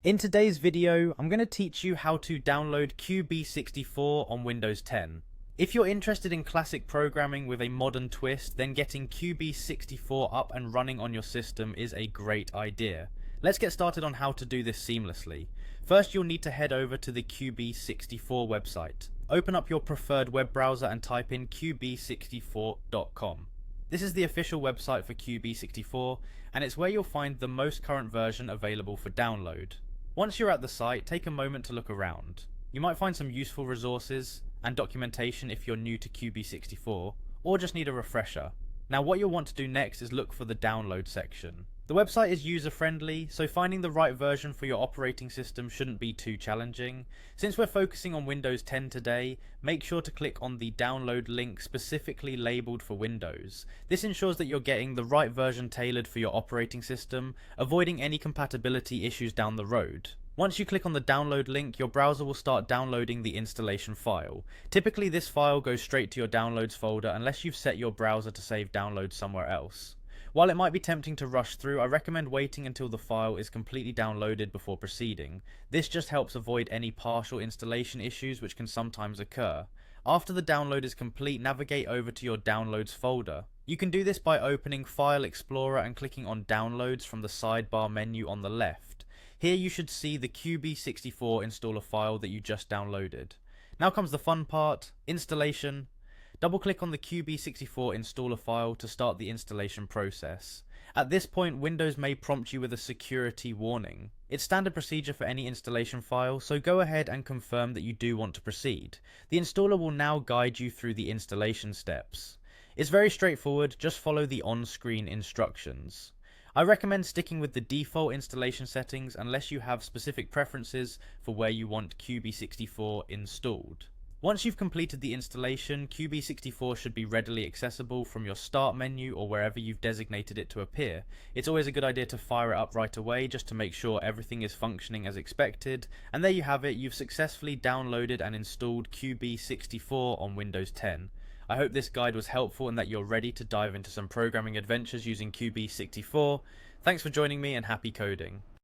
In today's video, I'm going to teach you how to download QB64 on Windows 10. If you're interested in classic programming with a modern twist, then getting QB64 up and running on your system is a great idea. Let's get started on how to do this seamlessly. First, you'll need to head over to the QB64 website. Open up your preferred web browser and type in QB64.com. This is the official website for QB64, and it's where you'll find the most current version available for download. Once you're at the site, take a moment to look around. You might find some useful resources and documentation if you're new to QB64, or just need a refresher. Now what you'll want to do next is look for the download section. The website is user-friendly, so finding the right version for your operating system shouldn't be too challenging. Since we're focusing on Windows 10 today, make sure to click on the download link specifically labeled for Windows. This ensures that you're getting the right version tailored for your operating system, avoiding any compatibility issues down the road. Once you click on the download link, your browser will start downloading the installation file. Typically this file goes straight to your downloads folder unless you've set your browser to save downloads somewhere else. While it might be tempting to rush through, I recommend waiting until the file is completely downloaded before proceeding. This just helps avoid any partial installation issues which can sometimes occur. After the download is complete, navigate over to your downloads folder. You can do this by opening File Explorer and clicking on Downloads from the sidebar menu on the left. Here you should see the QB64 installer file that you just downloaded. Now comes the fun part, installation. Double click on the QB64 installer file to start the installation process. At this point, Windows may prompt you with a security warning. It's standard procedure for any installation file, so go ahead and confirm that you do want to proceed. The installer will now guide you through the installation steps. It's very straightforward, just follow the on-screen instructions. I recommend sticking with the default installation settings unless you have specific preferences for where you want QB64 installed. Once you've completed the installation, QB64 should be readily accessible from your start menu or wherever you've designated it to appear. It's always a good idea to fire it up right away just to make sure everything is functioning as expected. And there you have it, you've successfully downloaded and installed QB64 on Windows 10. I hope this guide was helpful and that you're ready to dive into some programming adventures using QB64. Thanks for joining me and happy coding.